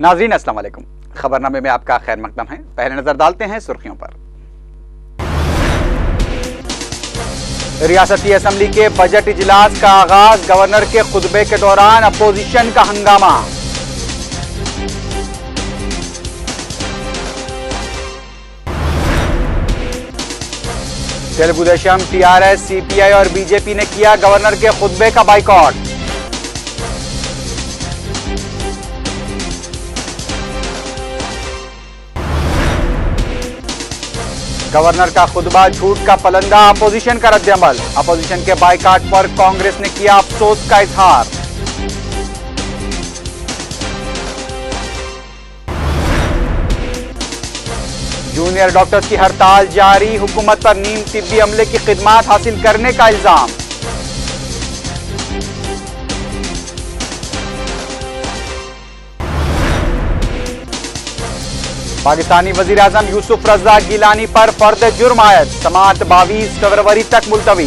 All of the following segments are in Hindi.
नाजरीन अस्सलाम वालेकुम। खबरनामे में आपका खैर मकदम है। पहले नजर डालते हैं सुर्खियों पर। रियासती असेंबली के बजट इजलास का आगाज, गवर्नर के खुतबे के दौरान अपोजिशन का हंगामा। तेलुगु देशम, टीआरएस, सीपीआई और बीजेपी ने किया गवर्नर के खुतबे का बाइकॉट। गवर्नर का खुतबा झूठ का पलंदा, अपोजिशन का रद्दअमल। अपोजिशन के बाइकॉट पर कांग्रेस ने किया अफसोस का इजहार। जूनियर डॉक्टर्स की हड़ताल जारी, हुकूमत पर नीम तिब्बी अमले की खिदमात हासिल करने का इल्जाम। पाकिस्तानी वजीर आजम यूसुफ रजा गिलानी पर फर्द जुर्म आयद, समाअत 22 फरवरी तक मुलतवी।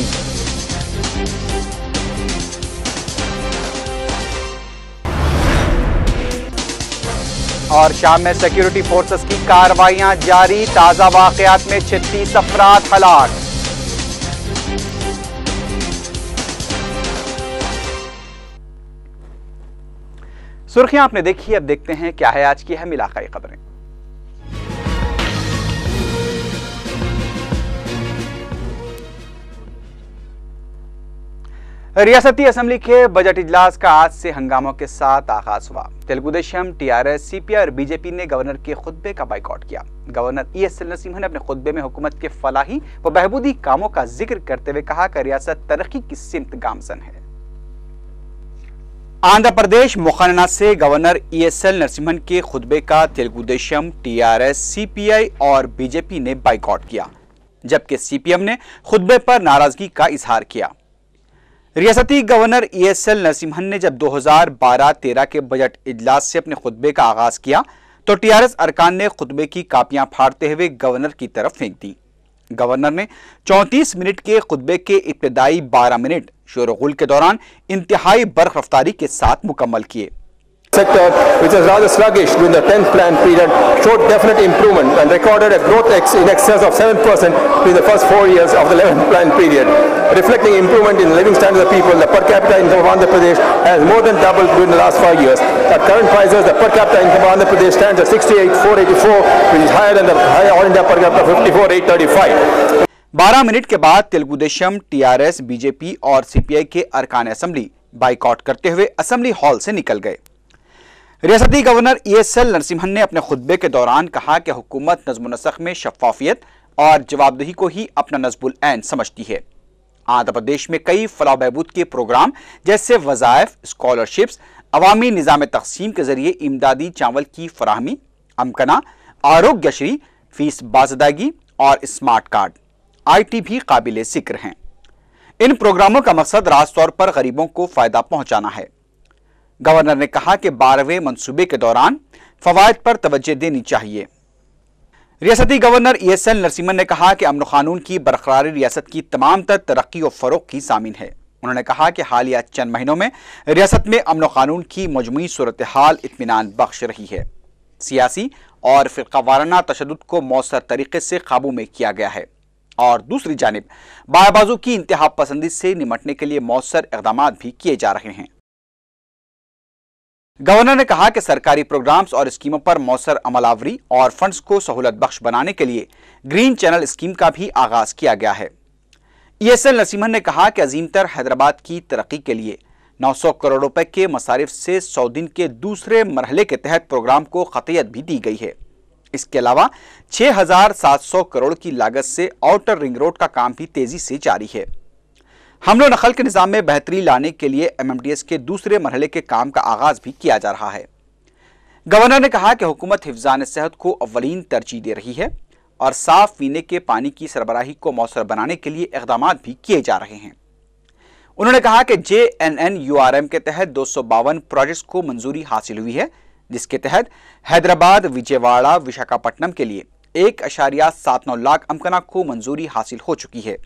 और शाम में सिक्योरिटी फोर्सेस की कार्रवाइयां जारी, ताजा वाकयात में 36 अफराद हलाक। सुर्खियां आपने देखी, अब देखते हैं क्या है आज की अहम इलाकाई खबरें। रियासती असेंबली के बजट इजलास का आज से हंगामों के साथ आगाज हुआ। तेलुगु देशम, टीआरएस, सीपीआई और बीजेपी ने गवर्नर के खुतबे का बाइकॉट किया। गवर्नर ईएसएल नरसिम्हन ने अपने खुतबे में हुकूमत के फलाही व बहबूदी कामों का जिक्र करते हुए कहा कि रियासत तरक्की की सिमत गामजन है। आंध्र प्रदेश मुखरना से गवर्नर ईएसएल नरसिम्हन के खुतबे का तेलुगु देशम, टीआरएस, सीपीआई और बीजेपी ने बाइकॉट किया, जबकि सीपीएम ने खुतबे पर नाराजगी का इजहार किया। रियासती गवर्नर ईएसएल नरसिम्हन ने जब 2012-13 के बजट इजलास से अपने खुतबे का आगाज किया तो टीआरएस अरकान ने खुतबे की कापियां फाड़ते हुए गवर्नर की तरफ फेंक दी। गवर्नर ने 34 मिनट के खुतबे के इब्तिदाई 12 मिनट शोरगुल के दौरान इंतहाई बर्ख रफ्तारी के साथ मुकम्मल किए। Sector, which was rather sluggish during the 10th plan period, showed definite improvement and recorded a growth in excess of 7% during the first 4 years of the 11th plan period, reflecting improvement in the living standards of people. The per capita income of Andhra Pradesh has more than doubled during the last 5 years. At current prices, the per capita income of Andhra Pradesh stands at 68,484, which is higher than the higher all India per capita 54,835. 12 minute के बाद तेलुगु देशम, टीआरएस, बीजेपी और सीपीआई के अरकान असेंबली बाइकआउट करते हुए असेंबली हॉल से निकल गए। रियासती गवर्नर ईएसएल नरसिम्हन ने अपने खुतबे के दौरान कहा कि हुकूमत नज़्म नस्ख में शफाफियत और जवाबदेही को ही अपना नस्बुल ऐन समझती है। आंध्र प्रदेश में कई फलाह बहबूद के प्रोग्राम जैसे वज़ाइफ, स्कॉलरशिप्स, अवामी निज़ाम तक़सीम के जरिए इमदादी चावल की फराहमी, अमकना, आरोग्यश्री, फीस बाज़दागी और स्मार्ट कार्ड, IT भी काबिल जिक्र हैं। इन प्रोग्रामों का मकसद राज तौर पर गरीबों को फायदा पहुंचाना है। गवर्नर ने कहा कि 12वें मंसूबे के दौरान फवायद पर तवज्जो देनी चाहिए। रियासती गवर्नर ईएसएल नरसिम्हन ने कहा कि अमन कानून की बरकरारी रियासत की तमाम तर तरक्की और फरोग की सामीन है। उन्होंने कहा कि हालिया चंद महीनों में रियासत में अमन कानून की मजमूई सूरत हाल इत्मीनान बख्श रही है। सियासी और फिरकावाराना तशद्दुद को मौसर तरीके से काबू में किया गया है और दूसरी जानिब बायाबाजू की इंतहा पसंदी से निमटने के लिए मौसर इक़दाम भी किए जा रहे हैं। गवर्नर ने कहा कि सरकारी प्रोग्राम्स और स्कीमों पर मौसर अमलावरी और फंड्स को सहूलत बख्श बनाने के लिए ग्रीन चैनल स्कीम का भी आगाज किया गया है। ईएसएल नरसिम्हन ने कहा कि अजीमतर हैदराबाद की तरक्की के लिए 900 करोड़ रुपए के मसारिफ से 100 दिन के दूसरे मरहले के तहत प्रोग्राम को खतियत भी दी गई है। इसके अलावा 6,700 करोड़ की लागत से आउटर रिंग रोड का काम भी तेजी से जारी है। हमलो नकल के निज़ाम में बेहतरी लाने के लिए MMDS के दूसरे मरहले के काम का आगाज भी किया जा रहा है। गवर्नर ने कहा कि हुकूमत हिफ्ज़ान सेहत को अव्वलीन तरजीह दे रही है और साफ पीने के पानी की सरबराही को मौसर बनाने के लिए इक़दाम भी किए जा रहे हैं। उन्होंने कहा कि JNNURM के तहत 252 प्रोजेक्ट्स को मंजूरी हासिल हुई है, जिसके तहत हैदराबाद, विजयवाड़ा, विशाखापट्टनम के लिए 1.79 लाख अमकना को मंजूरी हासिल हो चुकी है,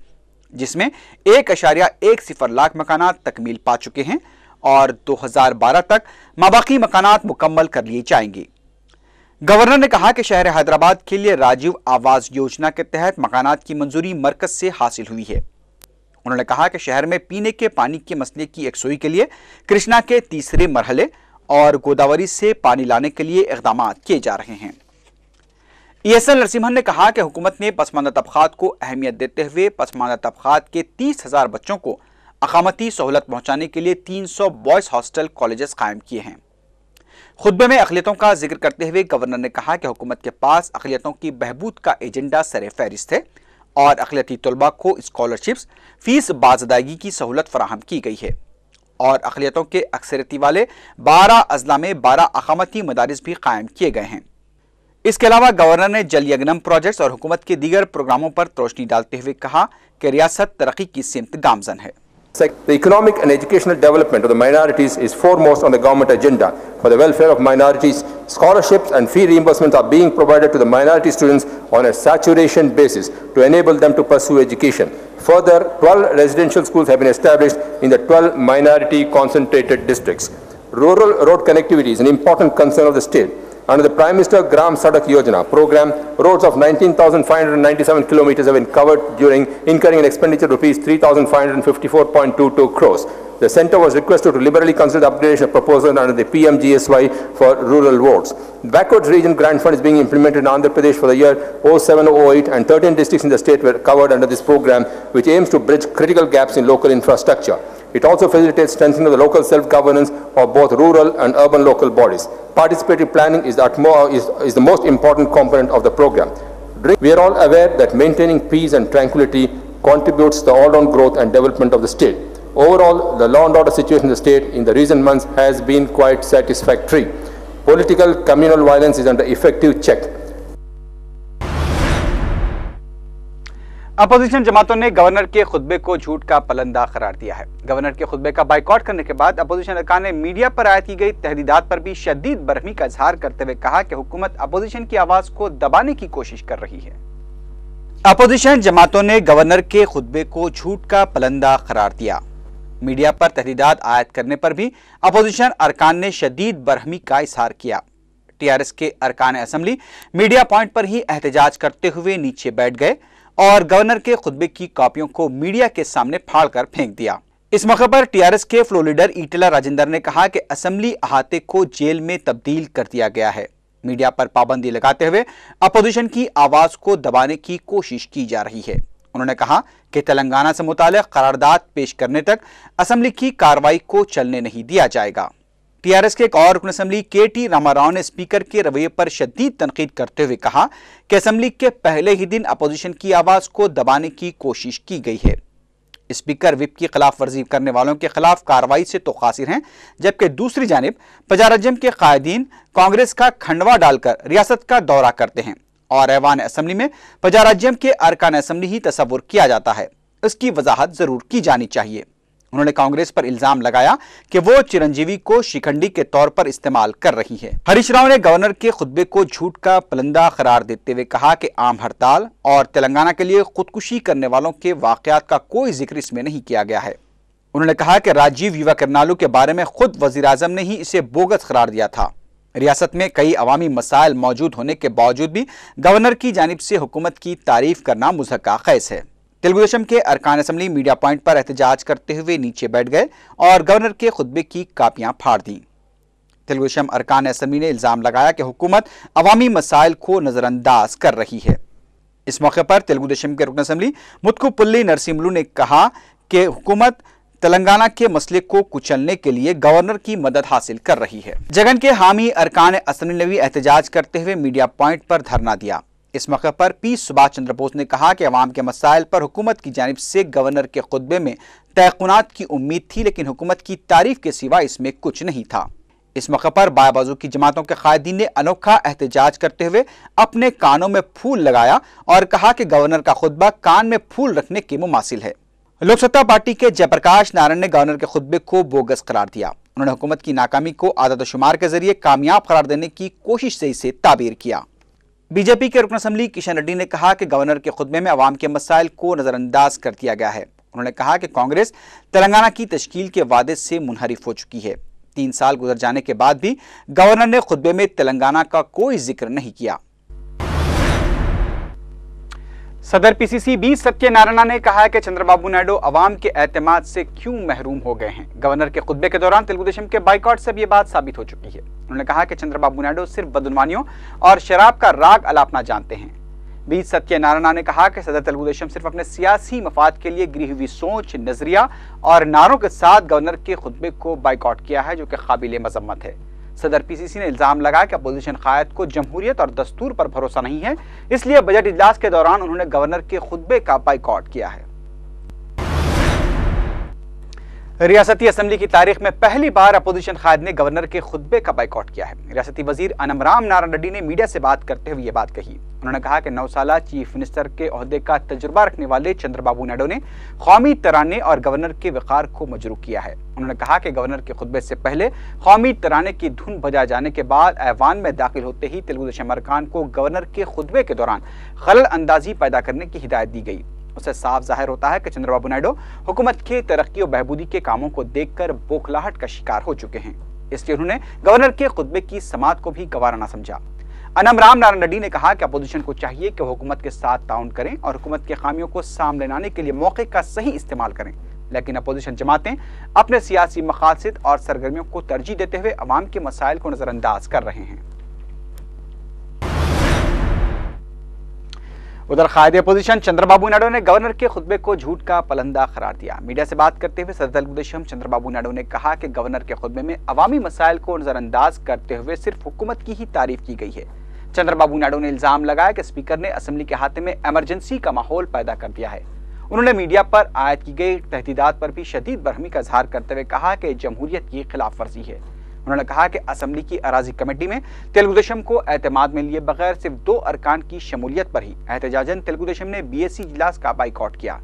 जिसमें 1.10 लाख मकानात तकमील पा चुके हैं और 2012 तक माबाकी मकानात मुकम्मल कर लिए जाएंगे। गवर्नर ने कहा कि शहर हैदराबाद के लिए राजीव आवास योजना के तहत मकानात की मंजूरी मरकज से हासिल हुई है। उन्होंने कहा कि शहर में पीने के पानी के मसले की यकसुई के लिए कृष्णा के तीसरे मरहले और गोदावरी से पानी लाने के लिए इक़दाम किए जा रहे हैं। ESL नरसिम्हन ने कहा कि हुकूमत ने पसमानदा तबकात को अहमियत देते हुए पसमानदा तबकात के 30,000 बच्चों को अकामती सहूलत पहुंचाने के लिए 300 बॉयज हॉस्टल कॉलेजेस कायम किए हैं। खुतबे में अक़लियतों का जिक्र करते हुए गवर्नर ने कहा कि हुकूमत के पास अक़लियतों की बहबूद का एजेंडा सरे फहरिस्त है और अक़लियती तलबा को स्कॉलरशिप्स, फीस बाज़दागी की सहूलत फराहम की गई है और अक़लियतों के अक्सरियती वाले 12 अजला में 12 अकामती मदारिस भी कायम किए गए हैं। इसके अलावा गवर्नर ने जल यज्ञम प्रोजेक्ट्स और हुकूमत के दीगर प्रोग्रामों पर रोशनी डालते हुए कहा कि रियासत तरक्की की सिमत गामजन है। The economic and educational development of the minorities is foremost on the government agenda. For the welfare of minorities, scholarships and fee reimbursements are being provided to the minority students on a saturation basis to enable them to pursue education. Further, 12 residential schools have been established in the 12 minority concentrated districts. Rural road connectivity is an important concern of the state. Under the Prime Minister Gram Sadak Yojana program, roads of 19,597 kilometers have been covered during incurring an expenditure of rupees 3,554.22 crores. The centre was requested to liberally consider the upgradation of proposal under the PMGSY for rural roads. The Backwards Region Grant Fund is being implemented in Andhra Pradesh for the year 07-08 and 13 districts in the state were covered under this program, which aims to bridge critical gaps in local infrastructure. It also facilitates strengthening of the local self-governance of both rural and urban local bodies. Participatory planning is the most important component of the program. We are all aware that maintaining peace and tranquility contributes to the all-round growth and development of the state. Overall, the law and order situation in the state in the recent months has been quite satisfactory. Political communal violence is under effective check. Opposition जमातों ने गवर्नर के खुतबे को झूठ का पलंदा करार दिया है। गवर्नर के खुतबे का बाइकआउट करने के बाद अपोजिशन अरकान ने मीडिया पर आयद की गई तहदीदात पर भी शदीद बरहमी का इजहार करते हुए कहा कि हुकूमत अपोजिशन की आवाज को दबाने की कोशिश कर रही है। अपोजिशन जमातों ने गवर्नर के खुतबे को झूठ का पलंदा करार दिया। मीडिया पर तहदीदात आयद करने पर भी अपोजिशन अरकान ने शदीद बरहमी का इजहार किया। TRS के अरकान असम्बली मीडिया पॉइंट पर ही एहतजाज करते हुए नीचे बैठ गए और गवर्नर के खुतबे की कॉपियों को मीडिया के सामने फाड़कर फेंक दिया। इस मौके पर TRS के फ्लोर लीडर ईटेला राजेंद्र ने कहा कि असेंबली अहाते को जेल में तब्दील कर दिया गया है। मीडिया पर पाबंदी लगाते हुए अपोजिशन की आवाज को दबाने की कोशिश की जा रही है। उन्होंने कहा कि तेलंगाना से मुताल्लिक करारदाद पेश करने तक असेंबली की कार्रवाई को चलने नहीं दिया जाएगा। TRS के एक और रुकन असेंबली KT रामाराव ने स्पीकर के रवैये पर शदीद तनकीद करते हुए कहा कि असेंबली के पहले ही दिन अपोजिशन की आवाज को दबाने की कोशिश की गई है। स्पीकर विप की खिलाफ वर्जी करने वालों के खिलाफ कार्रवाई से तो कासिर हैं, जबकि दूसरी जानिब प्रजाराज्यम के कायदीन कांग्रेस का खंडवा डालकर रियासत का दौरा करते हैं और ऐवान असेंबली में प्रजाराज्यम के अरकान असेंबली ही तस्वुर किया जाता है। इसकी वजाहत जरूर की जानी चाहिए। उन्होंने कांग्रेस पर इल्जाम लगाया कि वो चिरंजीवी को शिखंडी के तौर पर इस्तेमाल कर रही है। हरीश राव ने गवर्नर के खुतबे को झूठ का पलंदा करार देते हुए कहा कि आम हड़ताल और तेलंगाना के लिए खुदकुशी करने वालों के वाकयात का कोई जिक्र इसमें नहीं किया गया है। उन्होंने कहा कि राजीव युवा किरनालू के बारे में खुद वजीर आजम ने ही इसे बोगस करार दिया था। रियासत में कई अवामी मसाइल मौजूद होने के बावजूद भी गवर्नर की जानिब से हुकूमत की तारीफ करना मुज़हका खैस है। तेलुगु देशम के अरकान असेंबली मीडिया पॉइंट पर एहतजाज करते हुए नीचे बैठ गए और गवर्नर के खुतबे की कापियां फाड़ दी। तेलुगु देशम अरकान असेंबली ने इल्जाम लगाया कि हुकूमत अवामी मसाइल को नजरअंदाज कर रही है। इस मौके पर तेलुगु देशम के रुकन असेंबली मुत्कुपुल्ली नरसिम्हलू ने कहा कि हुकूमत तेलंगाना के मसले को कुचलने के लिए गवर्नर की मदद हासिल कर रही है। जगन के हामी अरकान असेंबली ने भी एहतजाज करते हुए मीडिया पॉइंट पर धरना दिया। इस मौके पर पी सुभाष चंद्र बोस ने कहा कि अवाम के मसाइल पर हुकूमत की जानिब से गवर्नर के खुतबे में तयक़ुनात की उम्मीद थी, लेकिन हुकूमत की तारीफ के सिवा इसमें कुछ नहीं था। इस मौके पर बायाबाजू की जमातों के कायदीन ने अनोखा एहतजाज करते हुए अपने कानों में फूल लगाया और कहा कि गवर्नर का खुतबा कान में फूल रखने के मुमासिल है। लोक सत्ता पार्टी के जयप्रकाश नारायण ने गवर्नर के खुतबे को बोगस करार दिया। उन्होंने हुकूमत की नाकामी को आदत शुमार के जरिए कामयाब करार देने की कोशिश से इसे ताबीर किया। बीजेपी के रुकन असेंबली किशन रेड्डी ने कहा कि गवर्नर के खुतबे में अवाम के मसाइल को नजरअंदाज कर दिया गया है। उन्होंने कहा कि कांग्रेस तेलंगाना की तश्कील के वादे से मुनहरिफ हो चुकी है। 3 साल गुजर जाने के बाद भी गवर्नर ने खुतबे में तेलंगाना का कोई जिक्र नहीं किया। सदर पीसीसी बी सत्यनारायण ने कहा है कि चंद्रबाबू नायडू अवाम के एतमाद से क्यों महरूम हो गए हैं। गवर्नर के खुतबे के दौरान तेलुगुदेशम के बाइकॉट से ये बात साबित हो चुकी है। उन्होंने कहा कि चंद्रबाबू नायडू सिर्फ बदनवानियों और शराब का राग अलापना जानते हैं। बी सत्यनारायण ने कहा कि सदर तेलुगुदेशम सिर्फ अपने सियासी मफाद के लिए गिरी हुई सोच, नजरिया और नारों के साथ गवर्नर के खुतबे को बाइकॉट किया है, जो कि काबिल मजम्मत है। सदर पीसीसी ने इल्जाम लगाया कि अपोजिशन कायद को जमहूरियत और दस्तूर पर भरोसा नहीं है, इसलिए बजट इजलास के दौरान उन्होंने गवर्नर के खुतबे का बाइकॉट किया है। रियासती असेंबली की तारीख में पहली बार अपोजिशन कायद ने गवर्नर के खुतबे का बाइकॉट किया है। रियासती वजीर अनमराम नारायण रेड्डी ने मीडिया से बात करते हुए ये बात कही। उन्होंने कहा कि 9 साल चीफ मिनिस्टर के ओहदे का तजुर्बा रखने वाले चंद्रबाबू नायडू ने कौमी तराने और गवर्नर के वक़ार को मजरूह किया है। उन्होंने कहा कि गवर्नर के खुतबे से पहले कौमी तराने की धुन बजाए जाने के बाद ऐवान में दाखिल होते ही तेलुगुदेशम अरकान को गवर्नर के खुतबे के दौरान खलल अंदाजी पैदा करने की हिदायत दी गई। उससे साफ जाहिर होता है कि चंद्रबाबू नायडू हुकूमत के तरक्की और बहबूदी के कामों को देखकर बौखलाहट का शिकार हो चुके हैं, इसलिए उन्होंने गवर्नर के खुतबे की समाअत को भी गवारा न समझा। अनमराम नारायण रेड्डी ने कहा कि अपोजिशन को चाहिए कि हुकूमत के साथ ताउन करें और हुकूमत के खामियों को सामने लाने के लिए मौके का सही इस्तेमाल करें, लेकिन अपोजिशन जमातें अपने सियासी मकासद और सरगर्मियों को तरजीह देते हुए अवाम के मसाइल को नजरअंदाज कर रहे हैं। उधर कायदे अपोजिशन चंद्रबाबू नायडू ने गवर्नर के खुतबे को झूठ का पलंदा करार दिया। मीडिया से बात करते हुए सदर तेलुगुदेशम चंद्रबाबू नायडू ने कहा कि गवर्नर के खुतबे में अवामी मसाइल को नजरअंदाज करते हुए सिर्फ हुकूमत की ही तारीफ की गई है। चंद्रबाबू नायडू ने इल्जाम लगाया कि स्पीकर ने असेंबली के हाथे में इमरजेंसी का माहौल पैदा कर दिया है। उन्होंने मीडिया पर आयद की गई तहदीदात पर भी शदीद बरहमी का इजहार करते हुए कहा कि जमहूरियत की खिलाफ वर्जी है। उन्होंने कहा कि असेंबली की अराजी कमेटी में तेलुगुदेशम को एतमाद में लिए बगैर सिर्फ 2 अरकान की शमूलियत पर ही एहतजाजन तेलुगुदेशम ने बीएससी इजलास का बाइकॉट किया।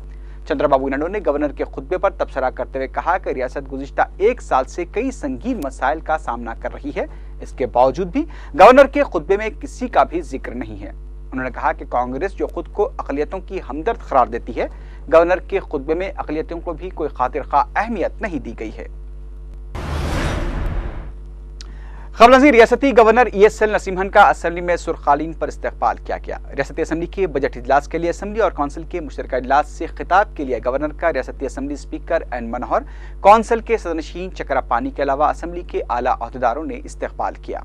चंद्रबाबू नायडू ने गवर्नर के खुतबे पर तबसरा करते हुए कहा कि रियासत गुज़िश्ता 1 साल से कई संगीन मसाइल का सामना कर रही है, इसके बावजूद भी गवर्नर के खुतबे में किसी का भी जिक्र नहीं है। उन्होंने कहा कि कांग्रेस जो खुद को अक़लियतों की हमदर्द करार देती है, गवर्नर के खुतबे में अक़लियतों को भी कोई खातिर खा अहमियत नहीं दी गई है। खबरनज़ीर रियासती गवर्नर ESL नरसिम्हन का असेंबली में सुरखालीन पर इस्तकबाल किया गया। रियासती असेंबली के बजट इजलास के लिए असेंबली और कौंसिल के मुश्तरका इजलास से खिताब के लिए गवर्नर का रियासती असेंबली स्पीकर एन मनोहर, कौंसिल के सदनशीन चकरापानी के अलावा असेंबली के आला अहदेदारों ने इस्तकबाल किया।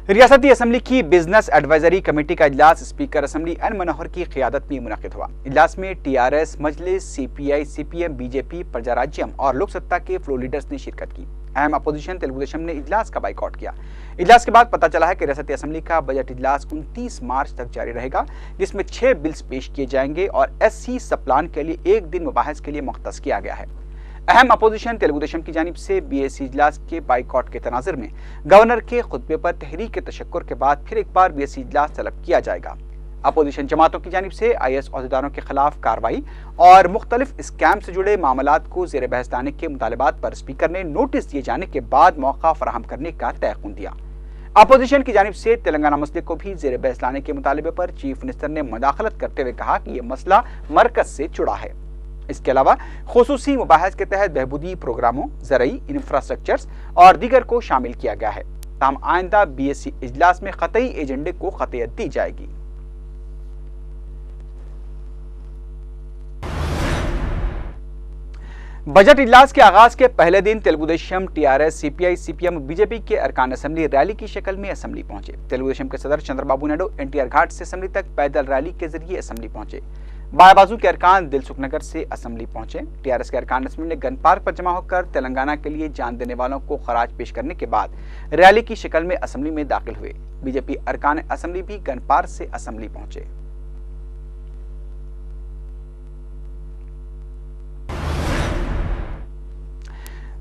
रियासती असेंबली की बिजनेस एडवाइजरी कमेटी का इजलास स्पीकर असेंबली एन मनोहर की क़ियादत में मुनक़िद हुआ। इजलास में TRS, मजलिस, CPI, CPM, BJP, प्रजा राज्यम और लोक सत्ता के फ्लोर लीडर्स ने शिरकत की। अहम अपोजिशन तेलुगुदेशम ने इजलास का बाइकॉट किया। इजलास के बाद पता चला है कि रियासती असेंबली का बजट इजलास 29 मार्च तक जारी रहेगा, जिसमें 6 बिल्स पेश किए जाएंगे और SC सबप्लान के लिए 1 दिन मुबाहिस के लिए मुख्तस किया गया है। अहम अपोजिशन तेलुगुदेशम की जानिब से BSC इजलास के बाइकॉट के तनाजुर में गवर्नर के खुतबे पर तहरीक तशक्कुर के बाद फिर एक बार BSC इजलास तलब किया जाएगा। अपोजिशन जमातों की जानिब से IAS अहदेदारों के खिलाफ कार्रवाई और मुख्तलिफ स्कैम से जुड़े मामलात को ज़ेर बहस लाने के मुतालबात पर स्पीकर ने नोटिस दिए जाने के बाद मौका फराहम करने का तयक़ुन दिया। अपोजिशन की जानिब से तेलंगाना मसले को भी ज़ेर बहस लाने के मुतालबे पर चीफ मिनिस्टर ने मुदाखलत करते हुए कहा कि यह मसला मरकज से जुड़ा है। इसके अलावा खुसूसी मुबाहिस के तहत बहबूदी प्रोग्रामों, ज़रई इंफ्रास्ट्रक्चर्स और दीगर को शामिल किया गया है। ताहम आइंदा BSC इजलास में क़तई एजेंडे को क़तियत दी जाएगी। बजट इजलास के आगाज के पहले दिन Telugu Desam, TRS, CPI, CPM, BJP के अरकान असेंबली रैली की शक्ल में असेंबली पहुंचे। तेलुगुदेशम के सदर चंद्रबाबू नायडू NTR घाट से असेंबली तक पैदल रैली के जरिए असेंबली पहुंचे। बाएं बाजू के अरकान दिलसुखनगर से असेंबली पहुंचे। TRS के अरकान असेंबली ने गन पार्क पर जमा होकर तेलंगाना के लिए जान देने वालों को खराज पेश करने के बाद रैली की शक्ल में असेंबली में दाखिल हुए। BJP अरकान असेंबली भी गन पार्क से असेंबली पहुंचे।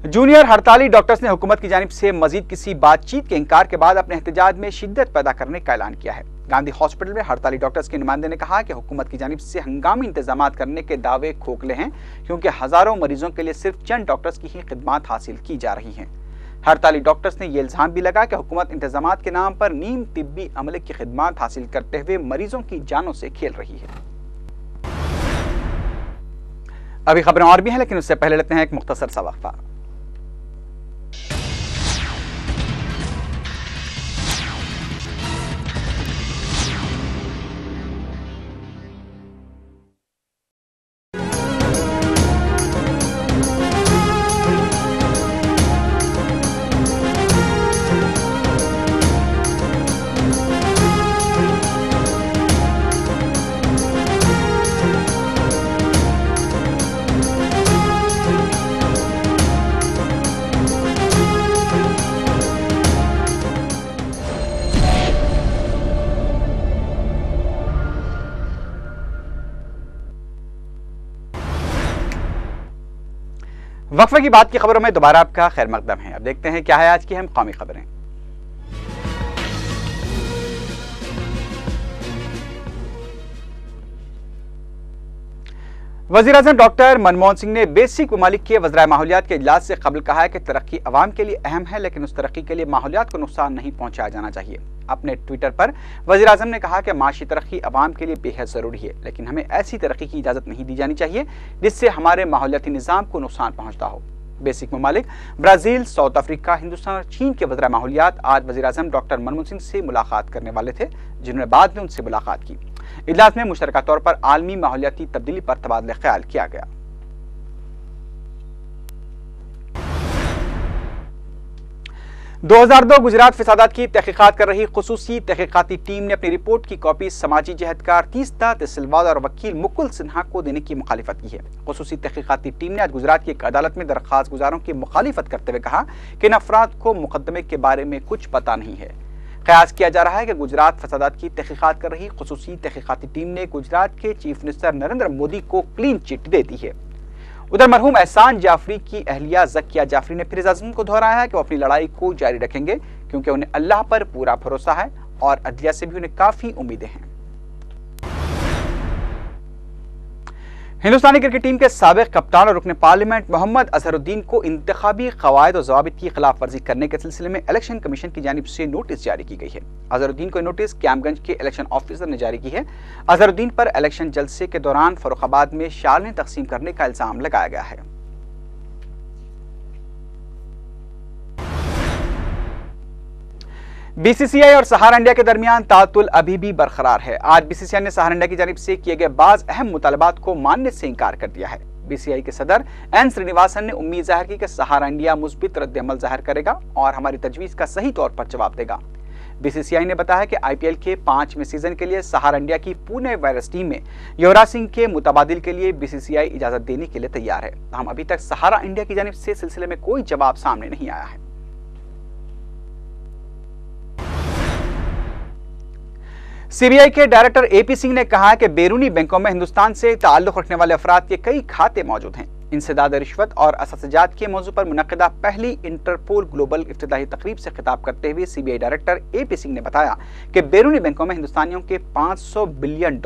जूनियर हड़ताली डॉक्टर्स ने हुकूमत की जानिब से मजीद किसी बातचीत के इंकार के बाद अपने एहतजाज में शिद्दत पैदा करने का ऐलान किया है। गांधी हॉस्पिटल में हड़ताली डॉक्टर्स के नुमाइंदे ने कहा कि हुकूमत की जानिब से हंगामी इंतजाम करने के दावे खोखले हैं, क्योंकि हजारों मरीजों के लिए सिर्फ चंद डॉक्टर्स की ही खिदमात हासिल की जा रही हैं। हड़ताली डॉक्टर्स ने यह इल्जाम भी लगा कि हुकूमत इंतजामात के नाम पर नीम तिब्बी अमले की खिदमात हासिल करते हुए मरीजों की जानों से खेल रही है। अभी खबरें और भी हैं, लेकिन उससे पहले लेते हैं एक मुख्तसर सा वक्फा। वक्फे की बात की खबरों में दोबारा आपका खैर मकदम है। अब देखते हैं क्या है आज की हम कौमी खबरें। वज़ीर-ए-आज़म डॉक्टर मनमोहन सिंह ने बेसिक ममालिक के वज़राए माहौलियात के इजलास से कबल कहा है कि तरक्की अवाम के लिए अहम है, लेकिन उस तरक्की के लिए माहौलियात को नुकसान नहीं पहुंचाया जाना चाहिए। अपने ट्विटर पर वज़ीर-ए-आज़म ने कहा कि माशी तरक्की अवाम के लिए बेहद ज़रूरी है, लेकिन हमें ऐसी तरक्की की इजाज़त नहीं दी जानी चाहिए जिससे हमारे माहौलियाती निज़ाम को नुकसान पहुँचता हो। बेसिक ममालिक ब्राज़ील, साउथ अफ्रीका, हिंदुस्तान और चीन के वज़राए माहौलियात आज वज़ीर-ए-आज़म डॉक्टर मनमोहन सिंह से मुलाकात करने वाले थे, जिन्होंने बाद में उनसे मुलाकात की। इजलास में मुश्तरका तौर पर आलमी माहौलियाती तब्दीली पर तबादला ख्याल किया गया। 2002 गुजरात फसादात की तहकीकात कर रही खुसूसी तहकीकाती टीम ने अपनी रिपोर्ट की कॉपी समाजी जहदकार तीस्ता तहसीलवार और वकील मुकुल सिन्हा को देने की मुखालिफत की है। खुसूसी तहकीकाती टीम ने आज गुजरात की एक अदालत में दरख्वास्त गुजारों की मुखालिफत करते हुए कहा कि इन अफराद को मुकदमे के बारे में कुछ पता नहीं है। कयास किया जा रहा है कि गुजरात फसादात की तहकीकात कर रही खुसूसी तहकीकाती टीम ने गुजरात के चीफ मिनिस्टर नरेंद्र मोदी को क्लीन चिट दे दी है। उधर मरहूम एहसान जाफरी की अहलिया ज़किया जाफरी ने फिर इस अज़्म को दोहराया है कि वो अपनी लड़ाई को जारी रखेंगे, क्योंकि उन्हें अल्लाह पर पूरा भरोसा है और अदलिया से भी उन्हें काफ़ी उम्मीदें हैं। हिंदुस्तानी क्रिकेट टीम के साबिक कप्तान और रुकन पार्लियामेंट मोहम्मद अजहरुद्दीन को इंतखाबी कवायद और ज़वाबित की खिलाफ वर्जी करने के सिलसिले में इलेक्शन कमीशन की जानिब से नोटिस जारी की गई है। अजहरुद्दीन को नोटिस क्यामगंज के इलेक्शन ऑफिसर ने जारी की है। अजहरुद्दीन पर इलेक्शन जलसे के दौरान फर्रुखाबाद में शालें तकसीम करने का इल्जाम लगाया गया है। बीसीसीआई और सहारा इंडिया के दरमियान तातुल अभी भी बरकरार है। आज बीसीसीआई ने सहारा इंडिया की जानिब से किए गए बाज अहम मुतालबात को मानने से इनकार कर दिया है। बीसीसीआई के सदर एन श्रीनिवासन ने उम्मीद जाहिर की कि सहारा इंडिया मुस्बित रद्द-ए-अमल जाहिर करेगा और हमारी तजवीज़ का सही तौर पर जवाब देगा। बीसीसीआई ने बताया कि आईपीएल के 5वें सीजन के लिए सहारा इंडिया की पुणे वायरस टीम में युवराज सिंह के मुतबादिल के लिए बीसीसीआई इजाजत देने के लिए तैयार है। हम अभी तक सहारा इंडिया की जानिब से सिलसिले में कोई जवाब सामने नहीं आया है। सीबीआई के डायरेक्टर एपी सिंह ने कहा कि बैरूनी बैंकों में हिंदुस्तान से ताल्लुक रखने वाले अफराद के कई खाते मौजूद हैं। इंसदाद रिश्वत और असाजात के मौजू पर मुनक्किदा पहली इंटरपोल ग्लोबल इफ्तिताही तकरीब से खिताब करते हुए सीबीआई डायरेक्टर एपी सिंह ने बताया कि बैरूनी बैंकों में हिंदुस्तानियों के $500 बिलियन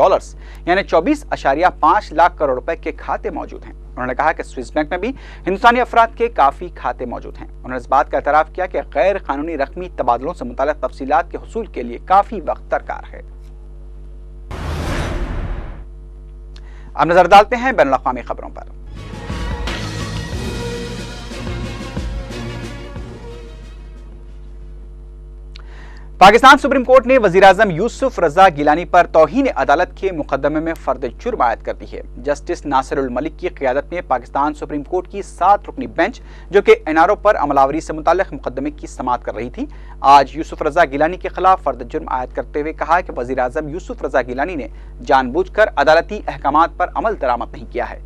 यानी 24.5 लाख करोड़ रुपए के खाते मौजूद हैं। उन्होंने कहा कि स्विस बैंक में भी हिंदुस्तानी अफराद के काफ़ी खाते मौजूद हैं। उन्होंने इस बात का एतराफ़ किया कि गैर कानूनी रकमी तबादलों से मुताल्लिक़ तफसीलात के हुसूल के लिए काफ़ी वक्त दरकार है। अब नजर डालते हैं बैनुल अक़वामी खबरों पर। पाकिस्तान सुप्रीम कोर्ट ने वज़ीर-ए-आज़म यूसुफ रज़ा गिलानी पर तौहीन अदालत के मुकदमे में फर्द जुर्म आयद कर दी है। जस्टिस नासिरुल मलिक की क़ियादत में पाकिस्तान सुप्रीम कोर्ट की 7 रुकनी बेंच, जो कि एनआरओ पर अमलावरी से मुताल्लिक़ मुकदमे की समाअत कर रही थी, आज यूसुफ रज़ा गिलानी के खिलाफ फर्द जुर्म आयद करते हुए कहा कि वज़ीर-ए-आज़म यूसुफ रज़ा गिलानी ने जानबूझकर अदालती अहकामात पर अमल दरामद नहीं किया है।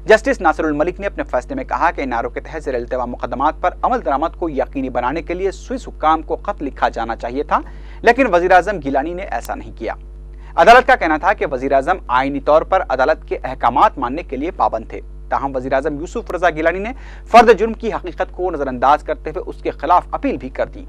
जस्टिस नासिरुल मलिक ने अपने फैसले में कहा कि एनआरओ के तहत ज़ेर इल्तिवा मुकदमात पर अमल दरामद को यकीनी बनाने के लिए स्विस हुक्काम को खत लिखा जाना चाहिए था, लेकिन वज़ीर-ए-आज़म गिलानी ने ऐसा नहीं किया। अदालत का कहना था कि वज़ीर-ए-आज़म आईनी तौर पर अदालत के अहकामात मानने के लिए पाबंद थे। ताहम वज़ीर-ए-आज़म यूसुफ रज़ा गिलानी ने फर्द जुर्म की हकीकत को नज़रअंदाज करते हुए उसके खिलाफ अपील भी कर दी।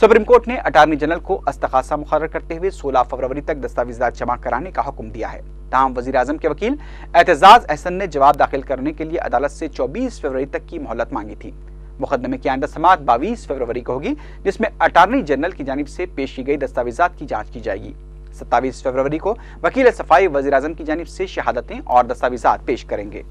सुप्रीम कोर्ट ने अटार्नी जनरल को अस्तखासा मुकर्रर करते हुए 16 फरवरी तक दस्तावेज़ात जमा कराने का हुक्म दिया है। ताहम वज़ीर-ए-आज़म के वकील एतजाज़ अहसन ने जवाब दाखिल करने के लिए अदालत से 24 फरवरी तक की मोहलत मांगी थी। मुकदमे की आइंदा समाअत 22 फरवरी को होगी, जिसमें अटॉर्नी जनरल की जानिब से पेश की गई दस्तावेजात की जांच की जाएगी। 27 फरवरी को वकील सफाई वज़ीर आज़म की जानिब से शहादतें और दस्तावेजात पेश करेंगे।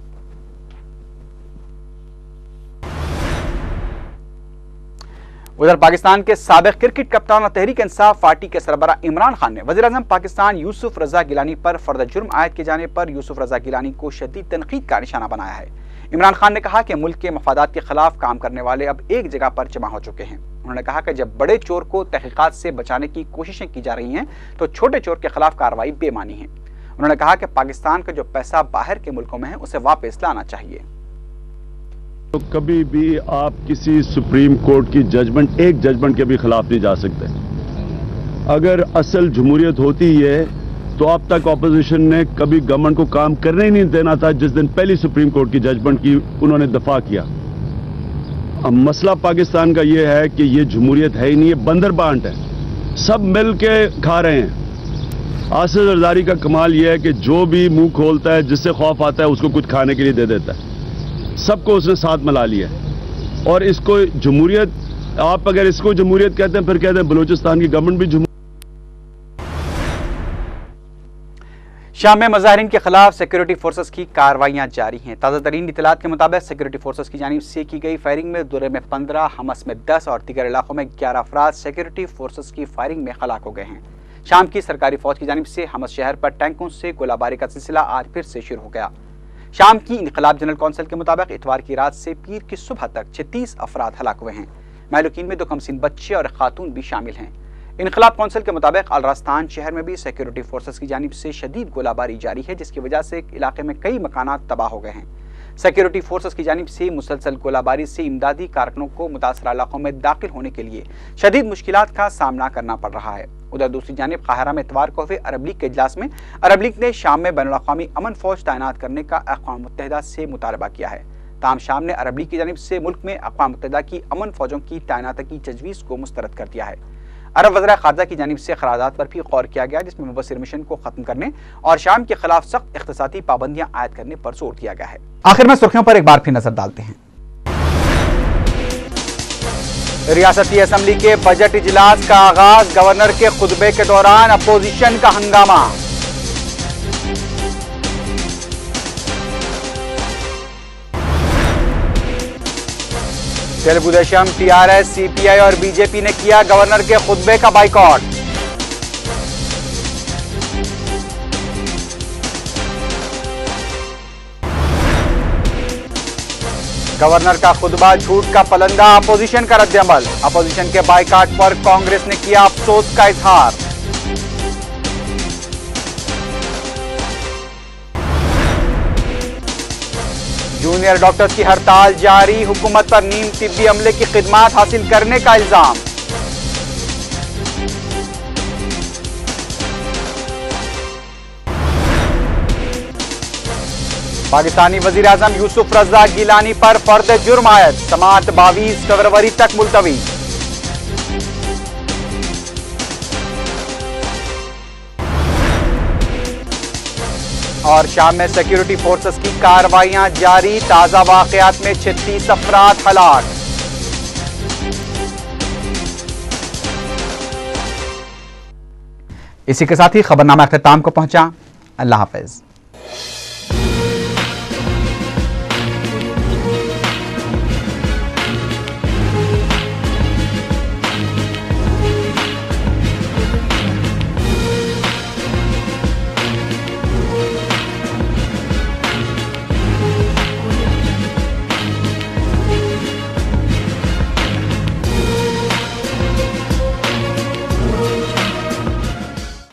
उधर पाकिस्तान के साबिक क्रिकेट कप्तान और तहरीक इंसाफ पार्टी के सरबराह इमरान खान ने वज़ीर आज़म पाकिस्तान यूसुफ रज़ा गिलानी पर फर्द जुर्म आयद किए जाने पर यूसुफ रज़ा गिलानी को शदीद तनकीद का निशाना बनाया है। इमरान खान ने कहा कि मुल्क के मफादात के खिलाफ काम करने वाले अब एक जगह पर जमा हो चुके हैं। उन्होंने कहा कि जब बड़े चोर को तहकीकात से बचाने की कोशिशें की जा रही हैं तो छोटे चोर के खिलाफ कार्रवाई बेमानी है। उन्होंने कहा कि पाकिस्तान का जो पैसा बाहर के मुल्कों में है उसे वापस लाना चाहिए। तो कभी भी आप किसी सुप्रीम कोर्ट की जजमेंट, एक जजमेंट के भी खिलाफ नहीं जा सकते। अगर असल जमहूरियत होती है तो अब तक ऑपोजिशन ने कभी गवर्नमेंट को काम करने ही नहीं देना था जिस दिन पहली सुप्रीम कोर्ट की जजमेंट की उन्होंने दफा किया। अब मसला पाकिस्तान का यह है कि यह जमहूरियत है ही नहीं, ये बंदर बांट है, सब मिल के खा रहे हैं। आसिफ जरदारी का कमाल यह है कि जो भी मुंह खोलता है, जिससे खौफ आता है, उसको कुछ खाने के लिए दे देता है। सबको उसने साथ मिला लिया और इसको जमहूरियत, आप अगर इसको जमहूरियत कहते हैं फिर कहते हैं बलूचिस्तान की गवर्नमेंट भी जमहूरियत। शाम में मुजाहिरीन के खिलाफ सिक्योरिटी फोर्सेस की कार्रवाइयां जारी हैं। ताज़ा तरीन इतलात के मुताबिक सिक्योरिटी फोर्सेस की जानिब से की गई फायरिंग में दुर्रे में 15, हमस में 10 और दीगर इलाकों में 11 अफराद सिक्योरिटी फोर्सेस की फायरिंग में हलाक हो गए हैं। शाम की सरकारी फौज की जानिब से हमस शहर पर टैंकों से गोलाबारी का सिलसिला आज फिर से शुरू हो गया। शाम की इनकलाब जनरल कौंसिल के मुताबिक इतवार की रात से पीर की सुबह तक 36 अफराद हलाक हुए हैं। महलूकीन में 2 कमसीन बच्चे और खातून भी शामिल हैं। इनकलाब कौंसिल के मुताबिक अलरास्तान शहर में भी सिक्योरिटी फोर्सेस की जानिब से शदीद गोलाबारी जारी है, जिसकी वजह से इलाके में कई मकानात तबाह हो गए हैं। सिक्योरिटी फोर्सेस की जानिब से मुसलसल गोलाबारी से इमदादी कारकुनों को मुतासरा इलाकों में दाखिल होने के लिए शदीद मुश्किलात का सामना करना पड़ रहा है। उधर दूसरी जानिब काहिरा में इतवार को हुए अरब लीग के इजलास में अरब लीग ने शाम में बैनुल-अक़वामी अमन फौज तैनात करने का अक़वाम मुत्तहिदा से मुतालबा किया है। ताहम शाम ने अरब लीग की जानिब से मुल्क में अक़वाम मुत्तहिदा की अमन फौजों की तैनाती की तजवीज़ को मुस्तरद कर दिया है। अरब वज़ीर ख़ारजा की जानिब से क़रारदाद पर भी गौर किया गया, जिसमें मुबस्सिर मिशन को खत्म करने और शाम के खिलाफ सख्त इक़्तिसादी पाबंदियां आयद करने पर जोर दिया गया है। आखिर में सुर्खियों पर एक बार फिर नजर डालते हैं। रियासती असम्बली के बजट इजलास का आगाज, गवर्नर के खुतबे के दौरान अपोजिशन का हंगामा। तेलुगु देशम, टीआरएस, सीपीआई और बीजेपी ने किया गवर्नर के खुतबे का बाइकॉट। गवर्नर का खुतबा झूठ का पलंदा, अपोजिशन का रद्द-ए-अमल। अपोजिशन के बाइकॉट पर कांग्रेस ने किया अफसोस का इजहार। जूनियर डॉक्टर्स की हड़ताल जारी, हुकूमत पर नीम तिब्बी अमले की खिदमात हासिल करने का इल्जाम। पाकिस्तानी वजीर आजम यूसुफ रज़ा गिलानी पर फर्द जुर्म आयद, समाअत 22 फरवरी तक मुलतवी। और शाम में सिक्योरिटी फोर्सेस की कार्रवाइयां जारी, ताजा वाकयात में 36 अफराद हलाक। इसी के साथ ही खबरनामा अख्ताम को पहुंचा। अल्लाह हाफिज।